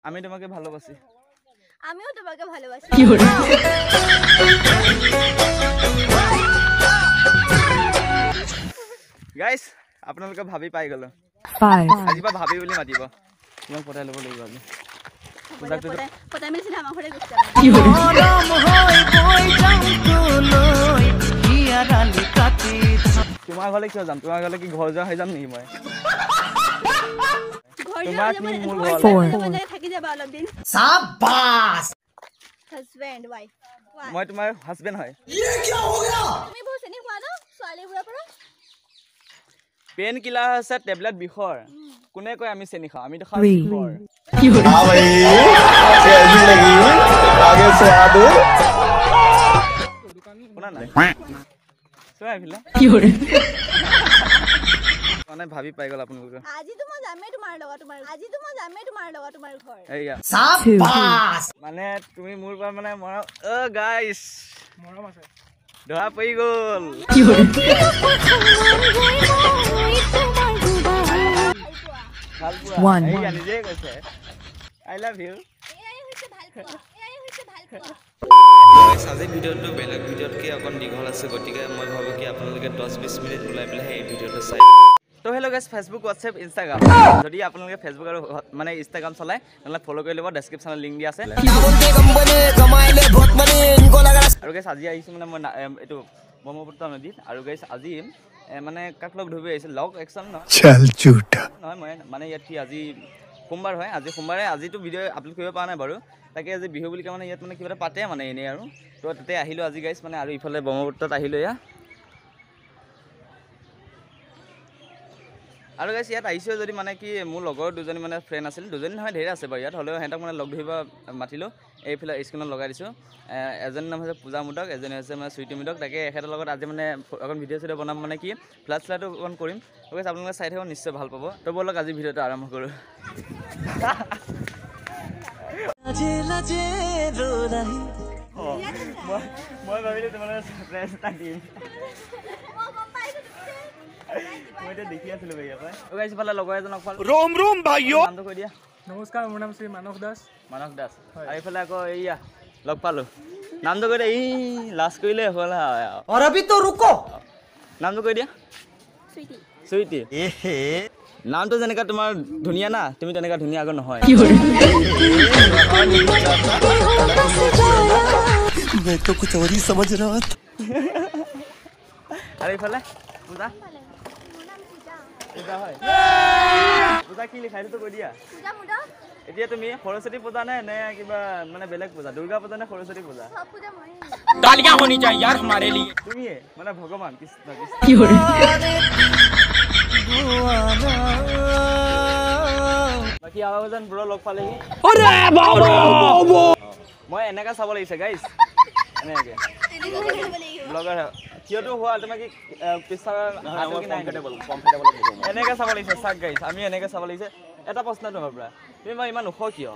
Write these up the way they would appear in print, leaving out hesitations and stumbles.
আমি তোমাকে ভালোবাসি আমিও তোমাকে ভালোবাসি গাইস আপোনালোকে ভাবি পাই গলো 5 আজিবা ভাবি বুলি মাতিব মই পটাই ল'ব লাগিব আজি পটাই মেলি সিধা আমাৰ ঘৰে গুচি যাব তোমাৰ ঘৰলে কিয় যাম তোমাৰ ঘৰলে কি ঘৰ যোৱা হৈ যাম নেকি মই তোমাক নি মোৰ ঘৰলে থাকি যাবা অলপ দিন शाबाश হাজবেন্ড ওয়াইফ মই তোমাৰ হাজবেন্ড হয় ये क्या हो गया তুমি বহুত চিনি পোৱা ন ছোৱালীবোৰৰ পৰা পেন কিলাৰ আছে টেবলেট বিষৰ কোনে কয় আমি চেনি খাওঁ আমি তো খাওঁ বিষৰ हां भाई कैसी लगी आगे से आ दो শুনা নাই চোৱা ভিলা মানে ভাবি পাই গল আপোনালোকে আজি তো মই যামে তোমাৰ ঘৰ এইয়া शाबाश মানে তুমি মোৰ পৰা মানে মৰা ও গাইস মৰম আছে ধৰা পৰি গল One. এইয়া নিজে কৈছে আই লাভ ইউ এয়াই হৈছে ভাল পোৱা আজি ভিডিঅ'টো বেলেগ ভিডিঅ'তকৈ অকণ দীঘল আছে গতিকে মই ভাবোঁ কি আপোনালোকে 10-20 মিনিট ওলাই পেলাই এই ভিডিঅ'টো চাই তো hello' guys Facebook WhatsApp Instagram যদি আপোনালোকে ফেসবুক আৰু মানে ইনষ্টাগ্ৰাম চলাই তেনেহ'লে ফ'ল' কৰি ল'ব ডেছক্ৰিপশ্যনত লিংক দিয়া আছে আৰু গাইস আজি আহিছোঁ মানে মই এইটো ব্ৰহ্মপুত্ৰ নদীত আৰু গাইস আজি মানে কাক লগ ধৰিব আহিছোঁ লগ একচন নহয় মই মানে ইয়াত কি আজি সোমবাৰ হয় আজি সোমবাৰে আজিতো ভিডিঅ' আপলোড কৰিব পৰা নাই বাৰু তাকে আজি বিহু বুলি মানে ইয়াত মানে কিবা এটা পাতে মানে এনেই আৰু তো তাতে আহিলোঁ আজি গাইছ মানে আৰু ইফালে ব্ৰহ্মপুত্ৰত আহিলোঁ এয়া আৰু গাইছ ইয়াত আহিছোঁ যদি মানে কি মোৰ লগৰ দুজনী মানে ফ্ৰেণ্ড আছিল দুজনী নহয় ঢেৰ আছে বাৰু ইয়াত হ'লেও সিহঁতক মানে লগ ধৰিব মাতিলোঁ এইফালে স্ক্ৰীণত লগাই দিছোঁ এজনী নাম হৈছে পূজা মুদক এজনী হৈছে মানে চুইটি মুদক তাকে এখেতৰ লগত আজি মানে অকণ ভিডিঅ' চিডিঅ' বনাম মানে কি ফ্লাট শ্লাটো অকণ কৰিম গতিকে আপোনালোকে চাই থাকিব নিশ্চয় ভাল পাব তো ব'লক আজি ভিডিঅ'টো আৰম্ভ কৰোঁ মই ভাবিলোঁ তোমালোকে ছাৰপ্ৰাইজ এটা দিম মই এতিয়া দেখি আছিলোঁ ভাই ইয়াৰ পৰা ইফালে লগৰ এজনক रोम रोम भाइयों নামটো কৈ দিয়া নমস্কাৰ মোৰ নাম শ্ৰী মানস দাস মানস দাস আৰু এইফালে আকৌ এইয়া লগ পালোঁ নামটো কৈ দিয়া ই লাজ কৰিলে হ'ল और अभी तो रुको নামটো কৈ দিয়া সুইটি চুইটি एहे নামটো যেনেকা তোমাৰ ধুনীয়া না তুমি তেনেকা ধুনীয়া আকৌ নহয় मैं तो कुछ और ही समझ रहा था আৰু এইফালে পূজা মোৰ নাম পূজা পূজা হয় পূজা কি লিখা এইটো কৈ দিয়া পূজা মুদা এতিয়া তুমি সৰস্বতী পূজা নে কিবা মানে বেলেগ পূজা দুৰ্গা পূজা নে সৰস্বতী পূজা সব পূজা মই तालियां होनी चाहिए यार हमारे लिए তুমিয়ে মানে ভগৱান কৃষ্ণ বাকী আৰু এজন ব্ৰ লগ পালেহি মই এনেকা চাব লাগিছে গাইছ এনেকে ব্লগাৰ কিয়তো হোৱা তোমাৰ কি পিছাৰ এনেকে চাব লাগিছে চাক গাইছ আমি এনেকে চাব লাগিছে এটা প্ৰশ্ন তোমাৰ পৰা তুমি মই ইমান ওখ কিয়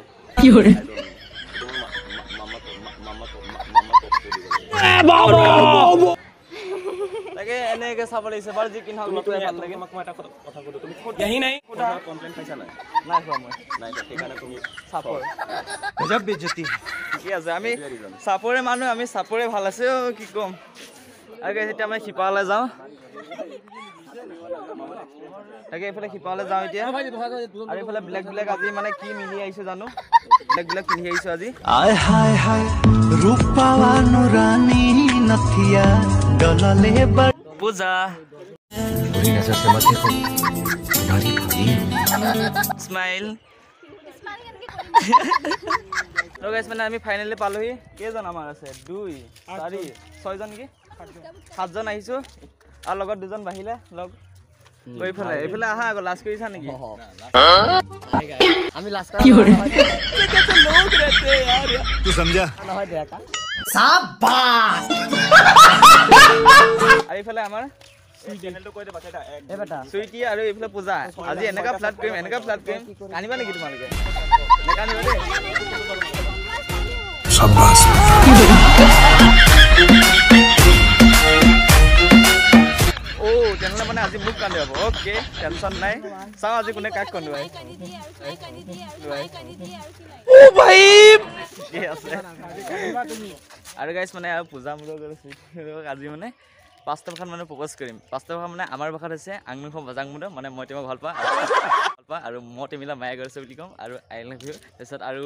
তাকে এনেকে চাব লাগিছে বাৰু যি কিনক লটোৱে ভাল লাগে মই এটা কথা কলো তুমি यही नहीं কমপ্লেইন পাইছা নাই নাই খোৱা মই নাই সেইকাৰণে তুমি চাপৰ गजब बेइज्जती ঠিকে আছে আমি চাপৰে মানুহ আমি চাপৰে ভাল আছে কি ক'ম আৰু এতিয়া আমি শিপালে যাওঁ তাকে এইফালে শিপালে যাওঁ এতিয়া আৰু এইফালে ব্লেক ব্লেক আজি মানে কি মিলি আহিছে জানো ব্লেক ব্লেক পিন্ধি আহিছোঁ আজি आय हाय हाय रूपावा नुरानी नथिया डलले পূজা बुरी नजर से मत देखो तुम्हारी भाभी স্মাইল স্মাইল কেনেকৈ তো গাইছ মানে আমি ফাইনেলি পালোহি কেইজন আমাৰ আছে 2 4 6জন কি 7জন আহিছোঁ আৰু লগত দুজন বাহিলে লগ এইফালে এইফালে আহা আকৌ লাজ কৰিছা নেকি আমি লাষ্ট तू समझा शाबाश আৰু এইফালে আমাৰ চুইটি আৰু এইফালে পূজা আজি এনেকা ফ্লাট কৰিম আনিবা নেকি তোমালোকে নেকানিবা দেই शाबाश ও তেনেহ'লে মানে আজি মোক কান্দিব ওকে টেনচন নাই চাও আজি কোনে কাক কন্দুৱাই ও ভাই কি আছে আৰু গাইস মানে পূজা মুৰ কৰিছে আজি মানে পাঁচটা ভাষাত মানে প্ৰপ'জ কৰিম পাঁচটা ভাষা মানে আমাৰ ভাষাত আছে আংনুখ বজাং মুদ মানে মই তোমাক ভাল পাওঁ আৰু মই তেমিলা মায়া কৰিছে বুলি কম আৰু আই লাভ ইউ তাৰপিছত আৰু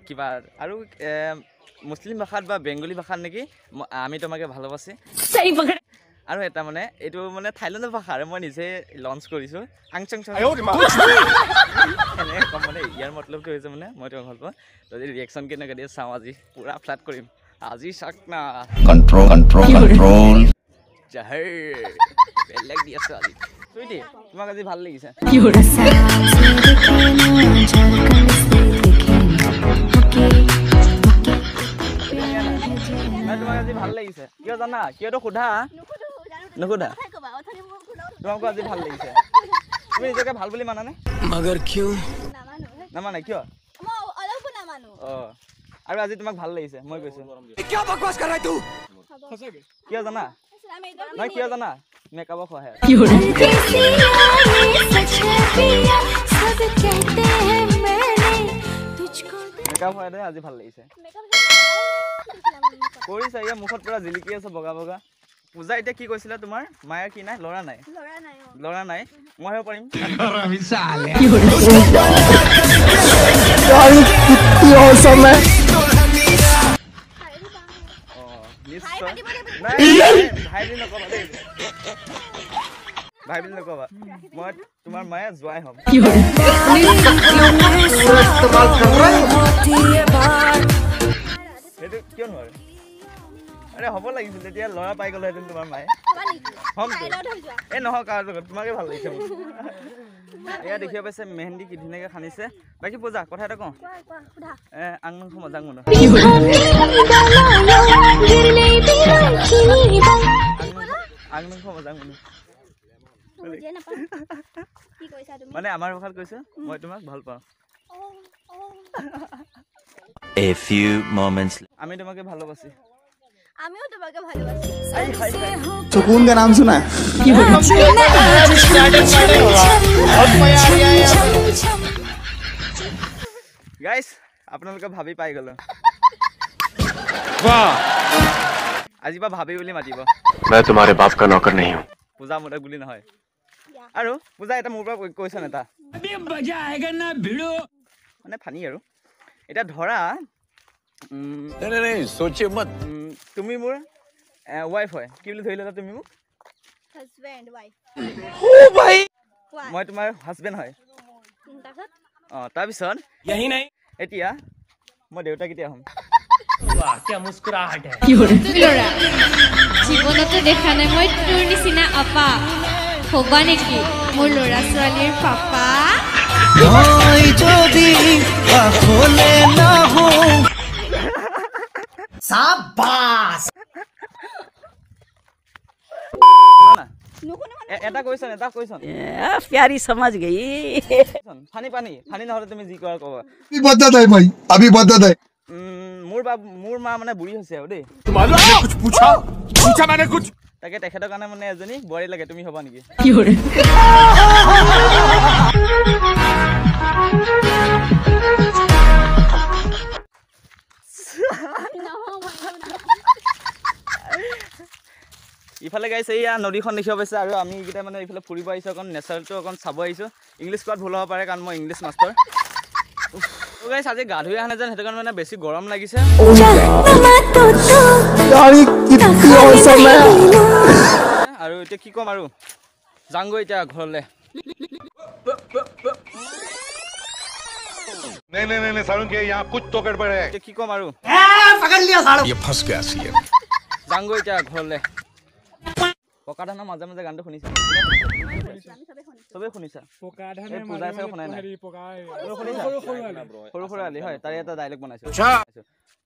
কিবা আৰু মুছলিম ভাষাত বা বেংগলী ভাষাত নেকি আমি তোমাকে ভালোবাসি আৰু এটা মানে এইটো মানে থাইলেণ্ডৰ ভাষা আৰু মই নিজে লঞ্চ কৰিছো আংচং চং মানে ইয়াৰ মতলবটো হৈছে মানে মই তোমাক ভাল পাওঁ যদি ৰিয়েকশ্যন কেনেকৈ দিয়ে চাওঁ আজি পুৰা ফ্লেট কৰিম আজি চাক না কন্ট্ৰল জাহে বেলেগ দি আছে আজি সুইটি তোমাক আজি ভাল লাগিছে তোমাক আজি ভাল লাগিছে কিয় জানা কিয়তো সোধা নুসুধা তোমাকো আজি ভাল লাগিছে তুমি নিজকে ভাল বুলি মানানে मगर क्यों নামানে কিয় অঁ আৰু আজি তোমাক ভাল লাগিছে মই কৈছো क्या बकवास कर रहा है तू কিয় জানা নহয় কিয় জানা মেকআপৰ সহায়ত মেকআপ সহায়তে আজি ভাল লাগিছে কৰিছা ইয়া মুখত পুৰা জিলিকি আছে বগা বগা পূজা এতিয়া কি কৈছিলা তোমাৰ মায়াৰ কি নাই লৰা নাই মই হ'ব পাৰিম ভাই বুলি নকবা মই তোমাৰ মায়ে জোৱাই হ'ম সেইটো কিয় নোৱাৰে আৰে হ'ব লাগিছিল তেতিয়া ল'ৰা পাই গ'লোহেঁতেন তোমাৰ মায়ে হ'মতো এই নহয় কাৰ লগত তোমাকে ভাল লাগিছে এয়া দেখিব পাইছে মেহেন্দি কি ধুনীয়াকৈ সানিছে বাকী পূজা কথা এটা কওঁ আংনুখ মজাং মুদ আংনুখ মজাং মুদ মানে আমাৰ ভাষাত কৈছে মই তোমাক ভাল পাওঁ A few moments আমি তোমাকে ভালোবাসি আমিও তোমাকে ভালোবাসি सुकून का नाम सुना है গাইস আপোনালোকে ভাবি পাই গ'ল আজি বা ভাবি বুলি মাতিব मैं तुम्हारे बाप का नौकर नहीं हूँ পূজা মোদক বুলি নহয় আৰু পূজা এটা মোৰ পৰা কৈছন এটা মানে ফানি আৰু এটা ধৰা सोचिए मत তুমি মোৰ ওয়াইফ হয় কি বুলি ধৰি ললা তুমি মোক হাজবেন্ড ওয়াইফ মই তোমাৰ হাজবেন্ড হয় তাৰ পিছত यही नहीं এতিয়া মই দেউতা কেতিয়া হ'ম वाह क्या मुस्कुराहट है জীৱনতো দেখা নাই মই তোৰ নিচিনা আপা হবা নেকি মোৰ ল'ৰা ছোৱালীৰ পাপা এটা কৈছন प्यारी समझ गई ফানি ফানি নহলে তুমি যি কৰা কবা अभी बदत है মোৰ মা মানে বুঢ়ী হৈছে আৰু দেই कुछ पूछा मैंने कुछ তাকে তেখেতৰ কাৰণে মানে এজনী বোৱাৰী লাগে তুমি হবা নেকি ইফালে গাইছে এয়া নদীখন দেখিব পাইছে আৰু আমি এইকেইটা মানে এইফালে ফুৰিব আহিছোঁ অকণ নেচাৰেলটো অকণ চাব আহিছোঁ ইংলিছ কোৱাত ভুল হ'ব পাৰে কাৰণ মই ইংলিছ মাষ্টাৰ গাইছ আজি গা ধুই অহা যেন সেইটো কাৰণে মানে বেছি গৰম লাগিছে আৰু এতিয়া কি ক'ম আৰু যাংগৈ এতিয়া ঘৰলৈ नहीं सारुण के यहाँ कुछ तो गड़बड़ है এতিয়া কি ক'ম আৰু पकड़ लिया साड़ू ये फंस गया सीएम যাংগৈ এতিয়া ঘৰলৈ পকা ধানৰ মাজে মাজে গানটো শুনিছা চবেই শুনিছা এই পূজাই চাগে শুনাই নাই সৰু সৰু আলি হয় তাৰে এটা ডাইলগ বনাইছো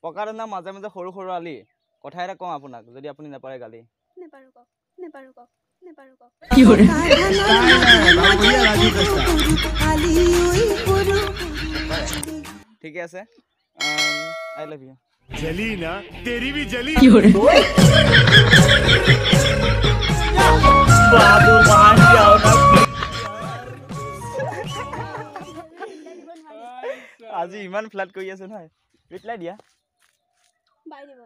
পকা ধানৰ মাজে মাজে সৰু সৰু আলি কথা এটা কওঁ আপোনাক যদি আপুনি নাপাৰে গালি ঠিকে আছে আই লাভ ইউ जली ना तेरी भी जली আজি ইমান ফ্লাট কৰি আছে নহয় ৰিপ্লাই দিয়া বাই দিব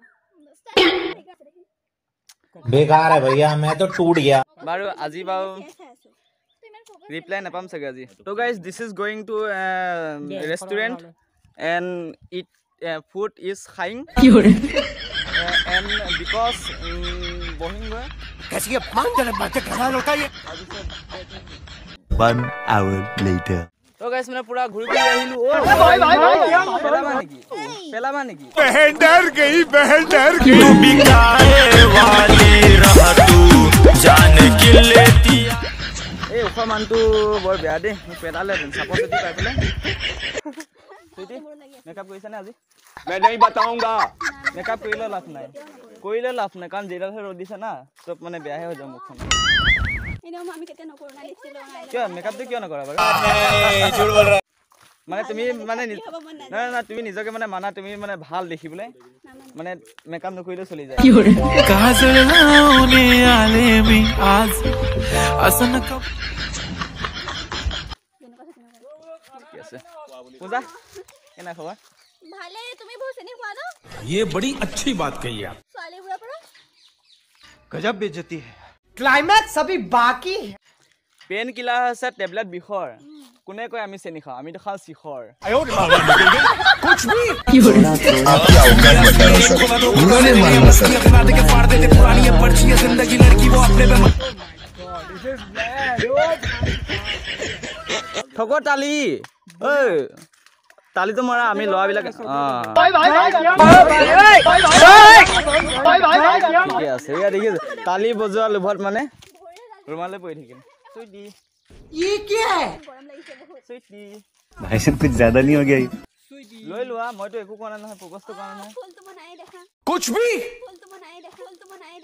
बेकार है भैया मैं तो टूट गया বাৰু আজি বাৰু ৰিপ্লাই নাপাম চাগে আজি তো guys this is going to restaurant and eat food is খাইং এণ্ড বিকজ বহিং গৈ कैसी अपमानजनक बातें कर रहा लड़का ये 1 hour later. তো গাইজ মানে পুৰা ঘূৰি ঘূৰি আহিলো পেলাবা নেকি बहन डर गई এই ওখ মানুহটো বৰ বেয়া দেই মোক পেলালে চাপৰ চুটি পাই পেলাই চুটি মেকআপ কৰিছানে আজি मैं नहीं बताऊंगा মেকআপ কৰিলে লাভ নাই কাৰণ যিডালহে ৰ'দ দিছে না চব মানে বেয়াহে হৈ যাব মুখখন এনেও আমি কেতিয়া নকৰো না লিপষ্টিক লগাই কিয় মেকআপটো কিয় নকৰা বাৰু মানে তুমি মানে না তুমি নিজকে মানে মানা তুমি মানে ভাল দেখিবলৈ মানে মেকআপ নকৰিলে চলি যায় ঠিক আছে পূজা কেনে খবৰ ভালে তুমি বহুত চিনি পোৱা ন ये बड़ी अच्छी बात कही आप ছোৱালীবোৰৰ পৰা गजब बेइज्जती है क्लाइमैक्स अभी बाकी है পেইন কিলাৰ আছে টেবলেট বিষৰ কোনে কয় আমি চেনি খাওঁ আমিতো খাওঁ শিখৰ कुछ भी ঠগৰ তালি ঐ তালিটো মৰা আমি ল'ৰাবিলাক ঠিকে আছে এয়া দেখিছে তালি বজোৱা লোভত মানে ৰুমালে পৰি থাকিল চুইটি ये क्या है গৰম লাগিছে বহুত চুইটি भाई साहब कुछ ज्यादा नहीं हो गया লৈ লোৱা মইতো একো কৰা নহয় প্ৰপ'জটো কৰা নহয় ফুলটো বনাই দেখা कुछ भी ফুলটো বনাই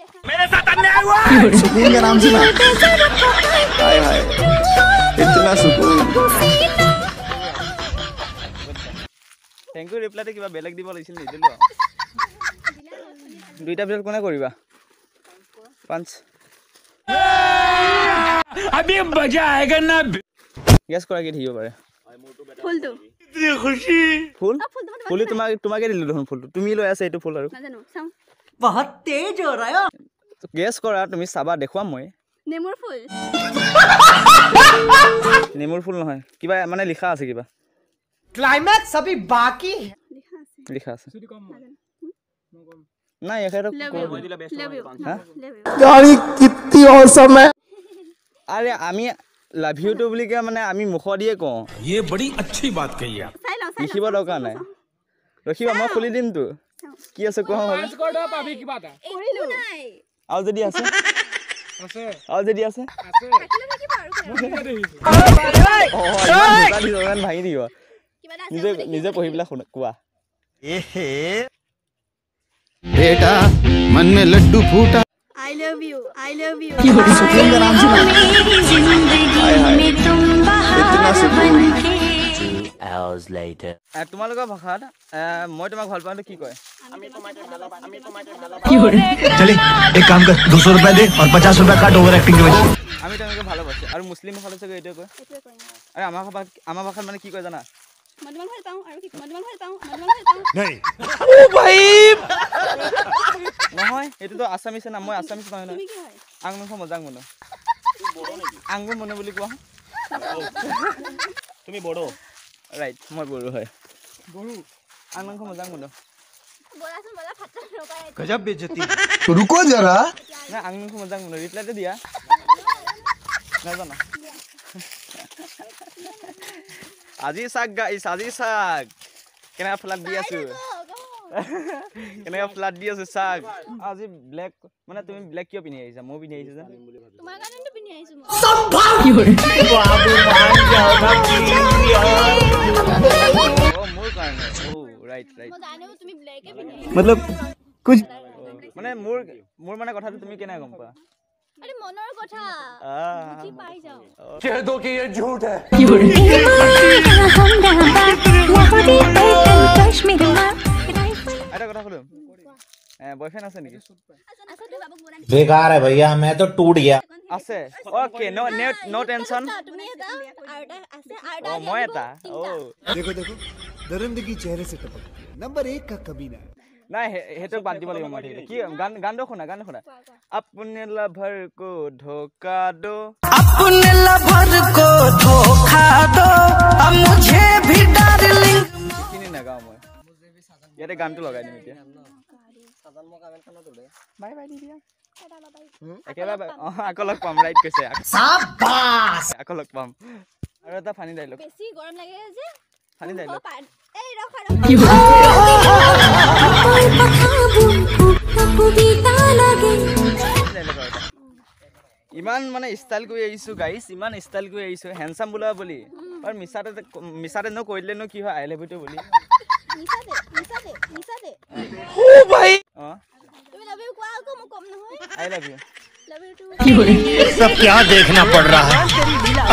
দেখা मेरे साथ अन्याय हुआ सुकून का नाम सुना हाय हाय इतना सुकून থেংক ইউ ৰিপ্লাইতে কিবা বেলেগ দিব লাগিছিল নিদিলোঁ দুইটা ভিতৰত কোনে কৰিবা 5 अभी मजा आएगा ना গেছ কৰা কি থাকিব পাৰে ফুলটো इतनी खुशी ফুল ফুলটো বনাই ফুলি তোমাকে দিলোঁ দেখোন ফুলটো তুমি লৈ আছা এইটো ফুল আৰু নাজানো চাওঁ बहुत तेज हो रहा है গেছ কৰা তুমি চাবা দেখুৱাম মই নেমুৰ ফুল নেমুৰ ফুল নহয় কিবা মানে লিখা আছে কিবা क्लाइमैक्स अभी बाकी है লিখা আছে লিখা আছে নাই এখানে লাভ ইউ লাভ ইউ হা गाड़ी कितनी औसम है আরে আমি লাভ ইউ টু বুলি কে মানে আমি মুখ দিয়ে কওঁ ये बड़ी अच्छी बात कही आप চাই লওঁ লিখিব দৰকাৰ নাই ৰখিবা মই খুলি দিম তো কি আছে কোৱা হ'ল কৰিলো নাই আৰু যদি আছে আৰু যদি আছে থাকিলে থাকিব আৰু ইমান ভাঙি দিব কিবা এটা নিজে নিজে পঢ়ি পেলাই কোৱা बेटा मन में लड्डू फूटा আই লাভ ইউ सुकून का नाम सुना हाय हाय इतना सुकून 2 hours later. তোমালোকৰ ভাষাত মই তোমাক ভাল পাওঁতে কি কয় चले एक काम कर 200 रुपए दे और 50 रुपए काट ओवर एक्टिंग के वजह আমি তোমালোকে ভালোবাসি আৰু মুছলিম ভাষাত চাগে এইটোৱে কয় এইটোৱে কৰিম আৰু আমাৰ ভাষাত মানে কি কয় জানা মই তোমাক ভাল পাওঁ আৰু কি মই তোমাক ভাল পাওঁ नहीं নহয় এইটোতো আছামিছে না মই আছামিছ নহয় নহয় তুমি কি হয় আংমুখ মজাং মনো আংগু মনো বুলি কোৱা तुम्हें बोलो ৰাইট মই বড়ো হয় বড়ো আংমুখ মজাং মনো বলাচোন বলা ফাটা নপায় गजब बेइज्जती तो रुको जरा না আংমুখ মজাং মনো ৰিপ্লাইটো দিয়া নাজানা আজি চাক গাইছ আজি চাক কেনেকা ফ্লাট দি আছো কেনেকা ফ্লাট দি আছো চাক আজি ব্লেক মানে তুমি ব্লেক কিয় পিন্ধি আহিছা মই পিন্ধি আহিছো যে তোমাৰ কাৰণেতো পিন্ধি আহিছো মই ও মোৰ কাৰণে ও ৰাইট ৰাইট মই জানো তুমি ব্লেকে পিন্ধি मतलब कुछ মানে মোৰ মানে কথাটো তুমি কেনে গম পা আৰে মনৰ কথা বুজি পাই যাও कह दो कि ये झूठ है এটা কথা কলো বয়ফ্ৰেণ্ড আছে নেকি बेकार है भैया मैं तो टूट गया আছে ওকে নো টেনশন তুমি এটা আৰু এটা আছে আৰু অ মই এটা ও देखो देखो दरिंदगी चेहरे से टपकती है नंबर 1 का कमीना है নাই সেইটো বাদ দিব লাগিব মই ঠিক কি গান শুনা अपने लवर को धोखा दो अपने लवर को धोखा दो अब मुझे भी डार्लिंग কিনি না গাও মই ইয়াতে গানটো লগাই দিম এতিয়া বাই বাই দিয়া একেবাৰে আকৌ লগ পাম ৰাইট কৈছে शाबाश আকৌ লগ পাম আৰু এটা ফানি ডাইলগ বেছি গৰম লাগে যে ফানি ডাইলগ এই ৰখা ইমান মানে ষ্টাইল কৰি আহিছো গাইছ ইমান ষ্টাইল কৰি আহিছো হ্যান্ডসাম বুলা বুলি আৰু মিছাতে ন কৈ দিলেনো কি হয় আই লাভ ইউ বুলি নিছাতে ও ভাই তুমি লাভ ইউ কোৱা আকৌ মই কম নহয় I love you love you too सब क्या देखना पड़ रहा है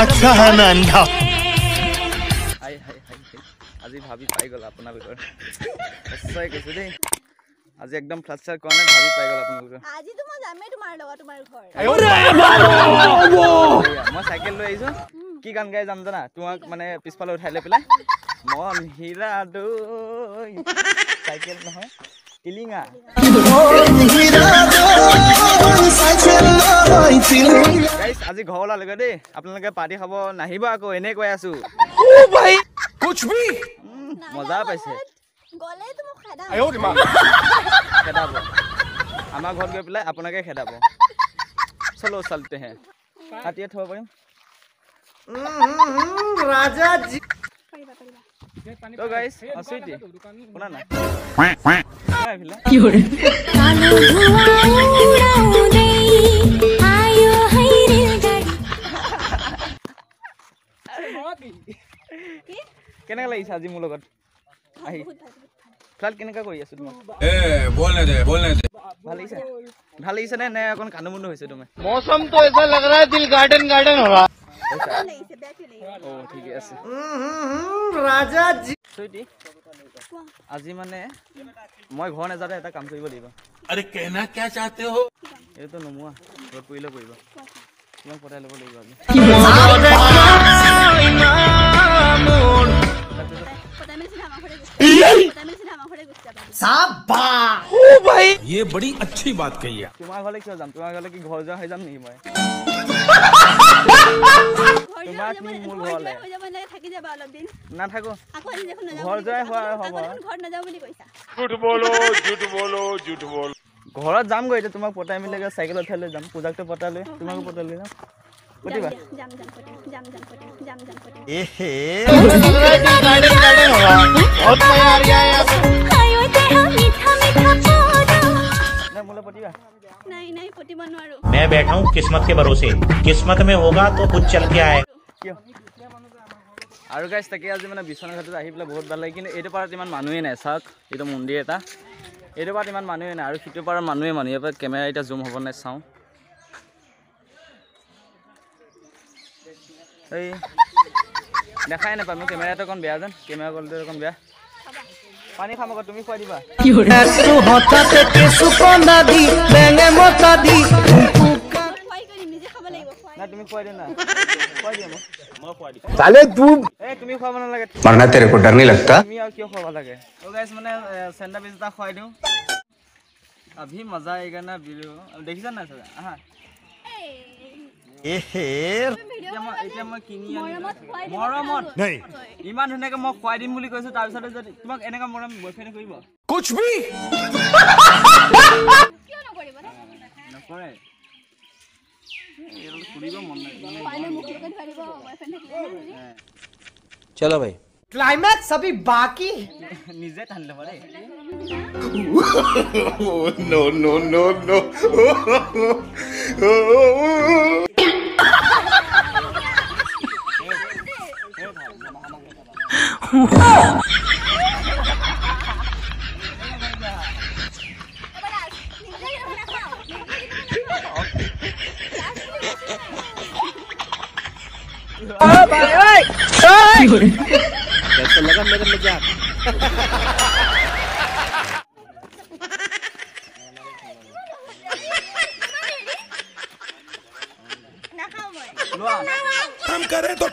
अच्छा है मैं अंधा হাই আজি ভাবি পাই গ'ল আপোনালোকৰ সঁচাই কৈছো দেই আজি একদম ফ্লাচাৰ কোৱা নাই ভাবি পাই গ'ল আপোনালোকৰ আজি তো মই যামেই তোমাৰ লগত তোমাৰ ঘৰ মই চাইকেল লৈ আহিছো কি গান গাই যাম জানা তোমাক মানে পিছফালে উঠাই লৈ পেলাই মন হীৰা দৈ চাইকেল নহয় টিলিঙা গাইছ আজি ঘৰ ওলালেগৈ দেই আপোনালোকে পাৰ্টি খাব নাহিব আকৌ এনে কৈ আছো कुछ भी মজা পাইছে গলে তো মোক খাদা খেদাব আমাৰ ঘৰত গৈ পেলাই আপোনাকে খেদাব চলো চলতে হে কাটিয়ে থব পাৰিম राजा जी তো গাইস সুইটি শুনা না কি হরে কালো ধোঁয়া উড়াও দেই আয়ো হাই রেলগাড়ি কেনেকা লাগিছে আজি মোৰ লগত আহি ফ্লাইট কেনেকা কৰি আছো তোমাক बोलने दे ভাল লাগিছে নে অকণ কানুমুন্দু হৈছে তুমি मौसम तो ऐसा लग रहा है दिल गार्डन गार्डन हो रहा লাগিছে বেয়া লাগিছে ও ঠিকে আছে राजा जी সুইটি আজি মানে মই ঘৰ নাযাতে এটা কাম কৰিব লাগিব अरे कहना क्या चाहते हो এইটো নমুৱা ঘৰত পৰিলে পৰিব তোমাক পঠাই ল'ব লাগিব আজি शाबाश ये बड़ी अच्छी बात कही है তোমাৰ ঘৰলে কিয় যাম তোমাৰ ঘৰলে কি ঘৰ যোৱা হৈ যাম নেকি মই তোমাক নি মোৰ ঘৰলে হৈ যাব লাগে থাকি যাবা অলপ দিন নাথাকো আকৌ আজি দেখোন নাযাওঁ ঘৰ যোৱাই হোৱা হ'ব ঘৰত নাযাওঁ বুলি কৈছা झूठ बोलो ঘৰত যামগৈ এতিয়া তোমাক পটাই মিলে চাইকেল উঠাই লৈ যাম পূজাকটো পটাই লৈ তোমাকো পটাই লৈ যাম পটিবা যাম নাই মোলৈ পটিবা নাই পটিব নোৱাৰো मैं बैठा हूँ किस्मत के भरोसे किस्मत में होगा तो कुछ चल के आए কিয় আৰু গাইছ তাকে আজি মানে বিশ্বনাথ ঘাটত আহি পেলাই বহুত ভাল লাগে কিন্তু এইটো পাৰত ইমান মানুহে নাই চাওক এইটো মন্দিৰ এটা এইটো পাৰত ইমান মানুহে নাই আৰু সিটো পাৰত মানুহে ইয়াৰ পৰা কেমেৰা এতিয়া জুম হ'ব নাই চাওঁ এই দেখাই নাপায় মোৰ কেমেৰাটো অকণ বেয়া যেন কেমেৰা কোৱালিটি অকণ বেয়া পানী খাম আকৌ তুমি খুৱাই দিবা নাই তুমি খুৱাই দিয়া না খুৱাই দিয়া মই খুৱাই দিম साले तू এই তুমি খুৱাব নালাগে मरना तेरे को डर नहीं लगता তুমি আৰু কিয় খুৱাব লাগে তো গাইছ মানে চেণ্ডাউইচ এটা খুৱাই দিওঁ अभी मजा आएगा ना वीडियो দেখিছা না চাচা আহা এতিয়া মই কিনি আনি মৰমত नहीं ইমান ধুনীয়াকৈ মই খুৱাই দিম বুলি কৈছো তাৰপিছতে যদি তোমাক এনেকা মৰম বয়ফ্ৰেণ্ডে কৰিব कुछ भी কিয় নকৰিব নকৰে ফুৰিব মন নাই পাইলে মুখ লগত ধৰিব বয়ফ্ৰেণ্ড থাকিলে चलो भाई क्लाइमैक्स अभी बाकी है নিজে টানি ল'ব দেই नो नो नो नो कैसा लगा मेरा मजाक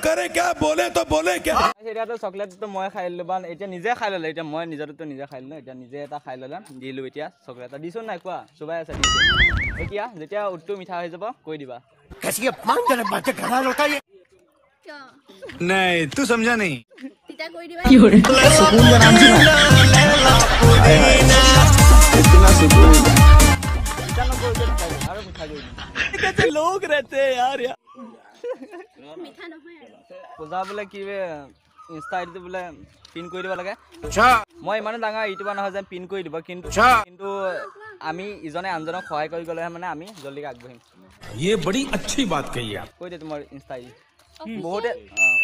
करे क्या बोले तो बोले क्या এতিয়াতো চকলেটটো মই খাই ললো বা এতিয়া নিজে খাই ললে এতিয়া মই নিজৰটো নিজে খাই ললো এতিয়া নিজে এটা খাই ললাম দিলো এতিয়া চকলেট এটা দিছো নাই কোৱা চুবাই আছে দিছো এতিয়া যেতিয়া উটটো মিঠা হৈ যাব কৈ দিবা कैसी अपमानजनक बातें कर रहा लड़का ये क्या नहीं तू समझा नहीं तिता কৈ দিবা सुकून का नाम सुना इतना सुकून এতিয়া নকৈ আৰু মিঠা কৰি कैसे लोग रहते हैं यार মিঠা নহয় আৰু পূজা বোলে কি ইনষ্টা আইডিটো বোলে পিন কৰি দিব লাগে মই ইমানো ডাঙৰ ইউটিউবাৰ নহয় যেন পিন কৰি দিব কিন্তু আমি ইজনে আনজনক সহায় কৰি গ'লে মানে আমি জলদি আগবাঢ়িম ये बड़ी अच्छी बात कही आप কৈ দে তোমাৰ ইনষ্টা আইডি বহুতে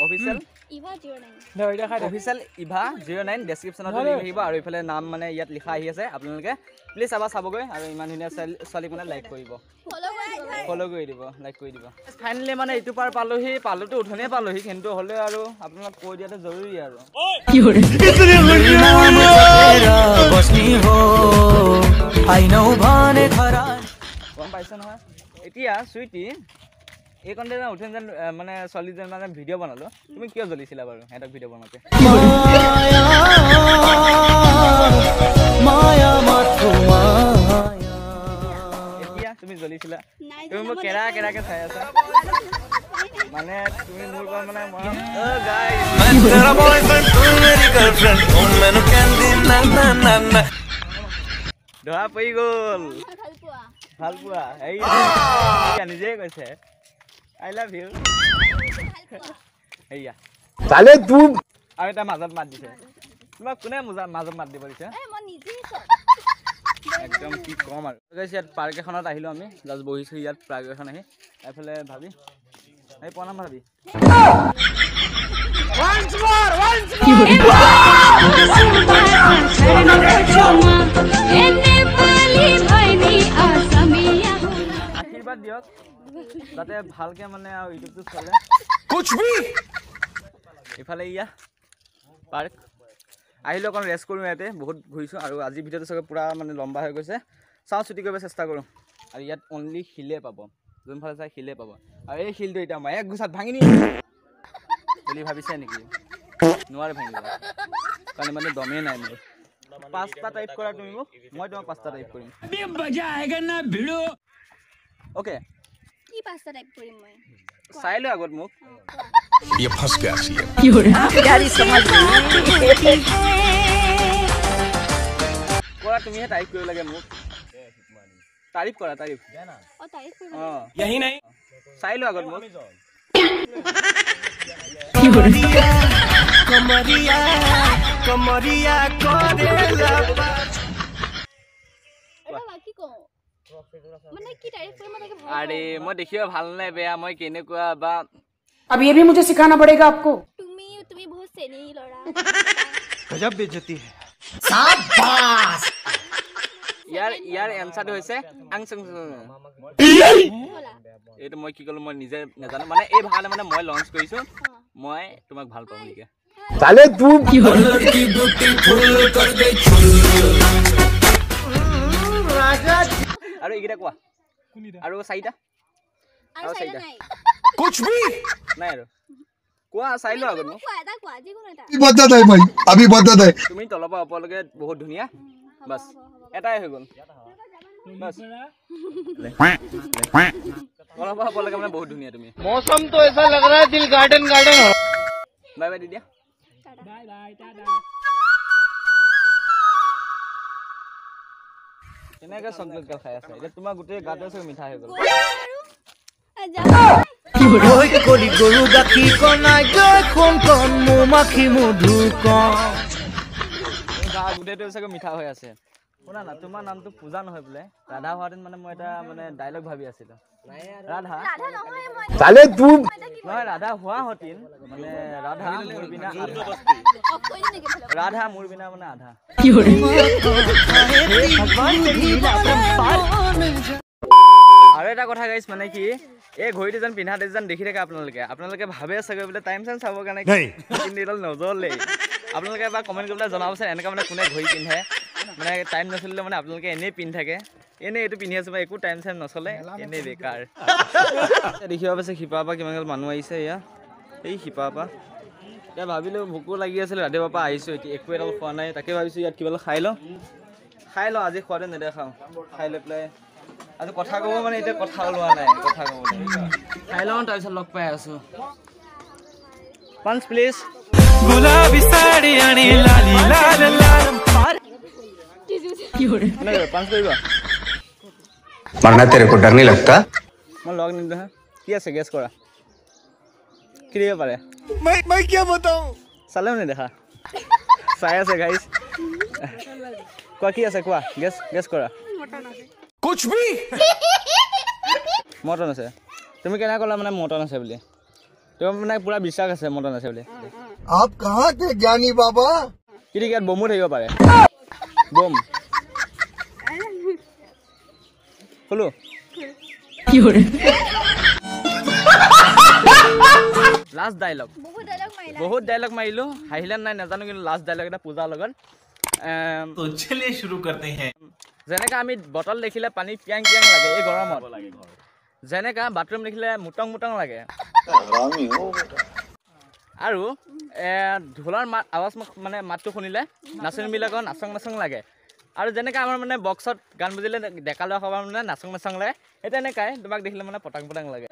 অফিচিয়েল ইভা 09 অফিচিয়েল ইভা 09 ডেছক্ৰিপশ্যনত লিংক আহিব আৰু ইফালে নাম মানে ইয়াত লিখা আহি আছে আপোনালোকে প্লিজ আবা চাবগৈ আৰু ইমান ধুনীয়া ছোৱালীক মানে লাইক কৰিব ফলো কৰি দিব লাইক কৰি দিব ফাইনেলি মানে ইটো পাৰ পালোতো উঠনিয়ে পালোহি কিন্তু হ'লেও আৰু আপোনালোক কৈ দিয়াটো জৰুৰী আৰু গম পাইছে নহয় এতিয়া চুইটি এই কণ্টেণ্ট উঠনি যেন মানে ছোৱালীজন মানে ভিডিঅ' বনালো তুমি কিয় জ্বলিছিলা বাৰু সিহঁতক ভিডিঅ' বনাওঁতে এতিয়া তুমি জ্বলিছিলা তুমি মোক কেৰাকে চাই আছা মানে তুমি মোৰ পৰা মানে ধৰা পৰি গ'ল ভাল পোৱা এই নিজে কৈছে আই লাভ ইউ এইয়া साले तू আৰু এটা মাজত মাত দিছে তোমাক কোনে মাজত মাত দিব দিছে একদম কি কম আৰু ইয়াত পাৰ্ক এখনত আহিলোঁ আমি জাষ্ট বহিছোঁ ইয়াত পাৰ্ক এখন আহি এইফালে ভাবি এই পোৱা নাম ভাবি আশীৰ্বাদ দিয়ক যাতে ভালকে মানে আৰু ইউটিউবটো চলে ইফালে ইয়া পাৰ্ক আহিলোঁ অকণ ৰেষ্ট কৰোঁ ইয়াতে বহুত ঘূৰিছোঁ আৰু আজিৰ ভিডিঅ'টো চাগে পূৰা মানে লম্বা হৈ গৈছে চাওঁ ছুটি কৰিব চেষ্টা কৰোঁ আৰু ইয়াত অনলি শিলে পাব যোনফালে চাই শিলে পাব আৰু এই শিলটো এতিয়া মই এক গুচাত ভাঙি নিম বুলি ভাবিছে নেকি নোৱাৰে ভাঙিব কাৰণ মানে দমেই নাই মোৰ 5টা টাইপ কৰা তুমি মোক মই তোমাক 5টা টাইপ কৰিম অ'কে কি 5টা টাইপ কৰিম মই চাই লো আগত মোক ये फंस गया सी কৰা তুমিহে টাইপ কৰিব লাগে মোক তাৰিফ কৰা তাৰিফ অ তাৰিফ কৰিব অঁ यही नहीं চাই লো আগত মোক कमरिया करेला এটা বাকি কও মানে কি তাৰিফ কৰিম মানে ভাল আৰে মই দেখিব ভাল নাই বেয়া মই কেনেকুৱা বা अब ये भी मुझे सिखाना पड़ेगा आपको তুমি বহুত চেনি লৰা गजब बेइज्जती है शाबाश ইয়াৰ এনসাৰটো হৈছে আংসং এইটো মই কি ক'লো মই নিজে নাজানো মানে এই ভালে মানে মই লঞ্চ কৰিছো মই তোমাক ভাল পাম লিখে साले तू আৰু এইকেইটা কোৱা আৰু চাৰিটা আৰু চাৰিটা নাই कुछ भी নাই আৰু কোৱা চাই লো আগত মোক কোৱা এটা কোৱা যিকোনো এটা अभी बदत है भाई अभी बदत है তুমি তলৰ পৰা ওপৰলৈকে বহুত ধুনীয়া বাস এটাই হৈ গ'ল বাস তলৰ পৰা ওপৰলৈকে মানে বহুত ধুনীয়া তুমি मौसम तो ऐसा लग रहा है दिल गार्डन गार्डन हो বাই বাই দিদিয়া কেনেকৈ চকলেট গাল খাই আছে এতিয়া তোমাৰ গোটেই গাতে চব মিঠা হৈ গ'ল কলি গরু গাখি কনাই গৈ কোন কোন মৌমাখি মধু কম গা গোটেইটো চাগে মিঠা হৈ আছে শুনা না তোমাৰ নামটো পূজা নহয় বোলে ৰাধা হোৱাহেঁতেন মানে মই এটা মানে ডাইলগ ভাবি আছিলো ৰাধা साले तू নহয় ৰাধা হোৱা হতিন মানে ৰাধা মোৰ বিনা আধা ৰাধা মোৰ বিনা মানে আধা আৰু এটা কথা গাইছ মানে কি এই ঘড়ীটো যেন পিন্ধাতে যেন দেখি থাকে আপোনালোকে ভাবে চাগে বোলে টাইম চাইম চাবৰ কাৰণে কিন্তু এইডাল নজ্বলেই আপোনালোকে এবাৰ কমেণ্ট কৰি পেলাই জনাবচোন এনেকুৱা মানে কোনে ঘড়ী পিন্ধে মানে টাইম নচলিলে মানে আপোনালোকে এনেই পিন্ধি থাকে এনেই এইটো পিন্ধি আছো একো টাইম চাইম নচলে এনেই বেকাৰ দেখিব পাইছে শিপাৰ পৰা কিমান মানুহ আহিছে এয়া এই শিপাৰ পৰা এতিয়া ভাবিলোঁ ভোকো লাগি আছিলে ৰাতিপুৱাৰ পৰা আহিছোঁ এতিয়া একো এডাল খোৱা নাই তাকে ভাবিছোঁ ইয়াত কিবা খাই লওঁ আজি খোৱাতে নেদেখাওঁ খাই লৈ পেলাই আজি কথা ক'ব মানে এতিয়া কথা ওলোৱা নাই কথা ক'বলৈ খাই লওঁ তাৰপিছত লগ পাই আছোঁ পাঞ্চ প্লিজ गुलाबी साड़ी आनी लाली लाल लाल পাঞ্চ কৰিবা मरना तेरे को डर नहीं लगता মই লগ নিদিওঁ হা কি আছে গেছ কৰা কি দিব পাৰে मैं क्या बताऊं চালেও নেদেখা চাই আছে গাইছ কোৱা কি আছে কোৱা গেছ কৰা कुछ भी মটন আছে তুমি কেনেকৈ ক'লা মানে মটন আছে বুলি তোমাৰ মানে পুৰা বিশ্বাস আছে মটন আছে বুলি आप कहाँ थे ज्ञानी बाबा কিন্তু ইয়াত বমো থাকিব পাৰে বম খোলো লাষ্ট ডাইলগ বহুত ডাইলগ মাৰিলোঁ হাঁহিলে নাই নাজানো কিন্তু লাষ্ট ডাইলগ এটা পূজাৰ লগত तो चलिए शुरू करते हैं যেনেকৈ আমি বটল দেখিলে পানী পিয়াং পিয়াং লাগে এই গৰমত যেনেকৈ বাথৰুম দেখিলে মুটং মুটং লাগে আৰু ঢোলৰ মাত আৱাজ মানে মাতটো শুনিলে নাচনীবিলাকৰ নাচং নাচং লাগে আৰু যেনেকৈ আমাৰ মানে বক্সত গান বুজিলে ডেকা লোৱা খবৰ মানে নাচং নাচং লাগে সেই তেনেকাই তোমাক দেখিলে মানে পটাং পটাং লাগে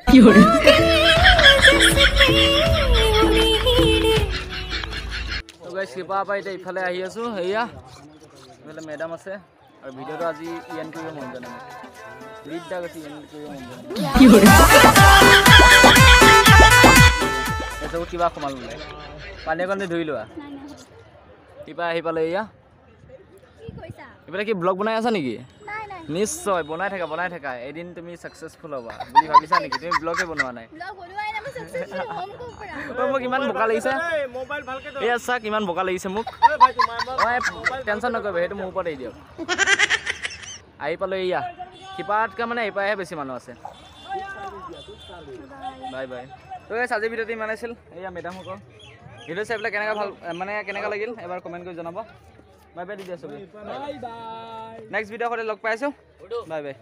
শিপাৰ পৰা এতিয়া ইফালে আহি আছোঁ সেয়া এইফালে মেডাম আছে আৰু ভিডিঅ'টো আজি এণ্ড কৰিব মন যোৱা নাই লিডা গৈছে এণ্ড কৰিব মন যোৱা নাই কিবা সোমালো নাই পানী অকণ ধুই লোৱা কিবা আহি পালে এয়া এইফালে কি ব্লগ বনাই আছা নেকি নিশ্চয় বনাই থাকা এদিন তুমি ছাকচেছফুল হ'বা বুলি ভাবিছা নেকি তুমি ব্লগে বনোৱা নাই মোক ইমান বোকা লাগিছে এয়া চাওক ইমান বোকা লাগিছে মোক টেনশ্যন নকৰিব সেইটো মোৰ ওপৰত এৰি দিয়ক আহি পালোঁ এয়া শিপাতকৈ মানে এইপাৰহে বেছি মানুহ আছে বাই বাই তো আজিৰ ভিডিঅ'টো ইমান আছিল এয়া মেডামসকল ভিডিঅ' চাই পেলাই কেনেকুৱা লাগিল এবাৰ কমেণ্ট কৰি জনাব বাই বাই দি দিয়া চবেই নেক্সট ভিডিঅ' সদায় লগ পাই আছোঁ বাই বাই